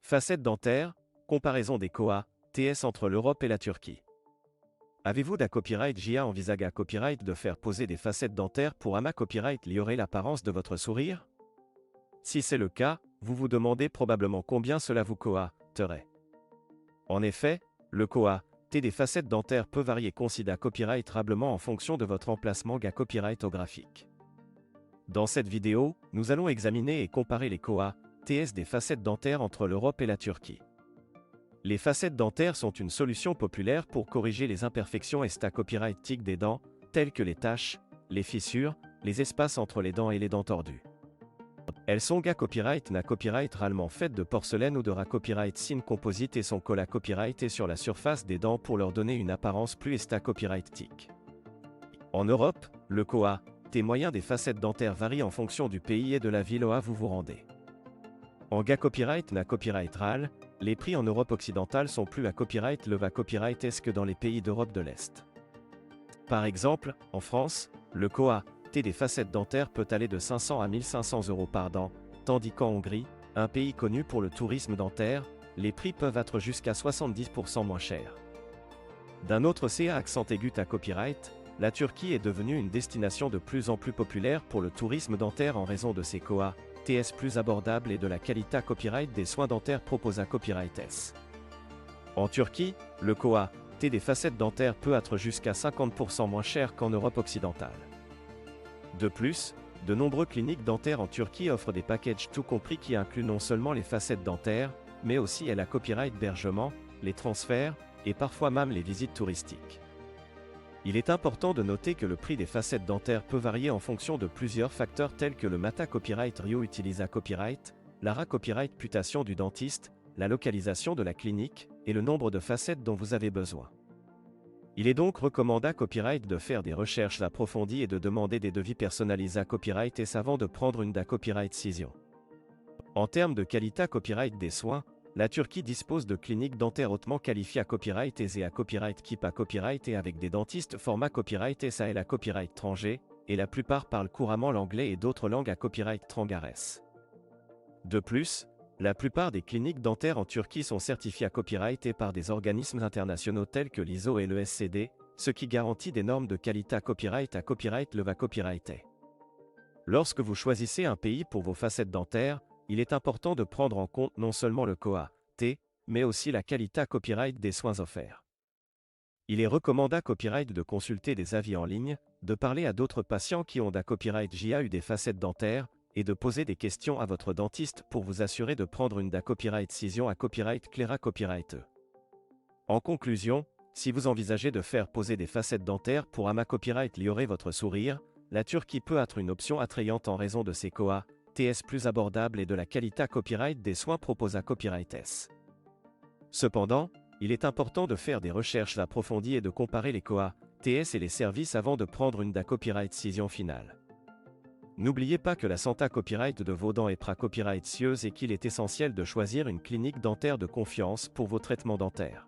Facettes dentaires, comparaison des COA, TS entre l'Europe et la Turquie. Avez-vous da copyright JA envisage copyright de faire poser des facettes dentaires pour ama copyright liorer l'apparence de votre sourire? Si c'est le cas, vous vous demandez probablement combien cela vous coûterait. En effet, le coût des facettes dentaires peut varier considérablement en fonction de votre emplacement copyright graphique. Dans cette vidéo, nous allons examiner et comparer les COA, TS des facettes dentaires entre l'Europe et la Turquie. Les facettes dentaires sont une solution populaire pour corriger les imperfections copyrightiques des dents, telles que les taches, les fissures, les espaces entre les dents et les dents tordues. Elles sont copyright réellement faites de porcelaine ou de copyright sin composite et sont copyright sur la surface des dents pour leur donner une apparence plus copyrightique. En Europe, le COA, T moyen des facettes dentaires varie en fonction du pays et de la ville où vous vous rendez. En copyright RAL, les prix en Europe occidentale sont plus copyright que dans les pays d'Europe de l'Est. Par exemple, en France, le COA des facettes dentaires peut aller de 500 à 1500 € par dent, tandis qu'en Hongrie, un pays connu pour le tourisme dentaire, les prix peuvent être jusqu'à 70% moins chers. D'un autre accent aigu copyright, la Turquie est devenue une destination de plus en plus populaire pour le tourisme dentaire en raison de ses COA, TS plus abordables et de la qualité copyright des soins dentaires proposés copyright S. En Turquie, le COA, des facettes dentaires peut être jusqu'à 50% moins cher qu'en Europe occidentale. De plus, de nombreux cliniques dentaires en Turquie offrent des packages tout compris qui incluent non seulement les facettes dentaires, mais aussi la copyright hébergement, les transferts, et parfois même les visites touristiques. Il est important de noter que le prix des facettes dentaires peut varier en fonction de plusieurs facteurs tels que le Mata Copyright Rio Utiliza Copyright, la copyright putation du dentiste, la localisation de la clinique, et le nombre de facettes dont vous avez besoin. Il est donc recommandé copyright de faire des recherches approfondies et de demander des devis personnalisés copyright et avant de prendre une copyright décision. En termes de qualité copyright des soins, la Turquie dispose de cliniques dentaires hautement qualifiées copyright et copyright keep copyright et avec des dentistes format copyright et copyright étranger, et la plupart parlent couramment l'anglais et d'autres langues copyright trangares. De plus, la plupart des cliniques dentaires en Turquie sont certifiées copyright et par des organismes internationaux tels que l'ISO et le SCD, ce qui garantit des normes de qualité copyright copyright copyright. Lorsque vous choisissez un pays pour vos facettes dentaires, il est important de prendre en compte non seulement le COA, mais aussi la qualité copyright des soins offerts. Il est recommandé copyright de consulter des avis en ligne, de parler à d'autres patients qui ont copyright JA eu des facettes dentaires, et de poser des questions à votre dentiste pour vous assurer de prendre une copyright décision copyright claire copyright. En conclusion, si vous envisagez de faire poser des facettes dentaires pour ama copyright liorer votre sourire, la Turquie peut être une option attrayante en raison de ses COA, TS plus abordables et de la qualité copyright des soins proposés copyright S. Cependant, il est important de faire des recherches approfondies et de comparer les COA, TS et les services avant de prendre une copyright décision finale. N'oubliez pas que la santé copyright de vos dents est copyright sieuse et qu'il est essentiel de choisir une clinique dentaire de confiance pour vos traitements dentaires.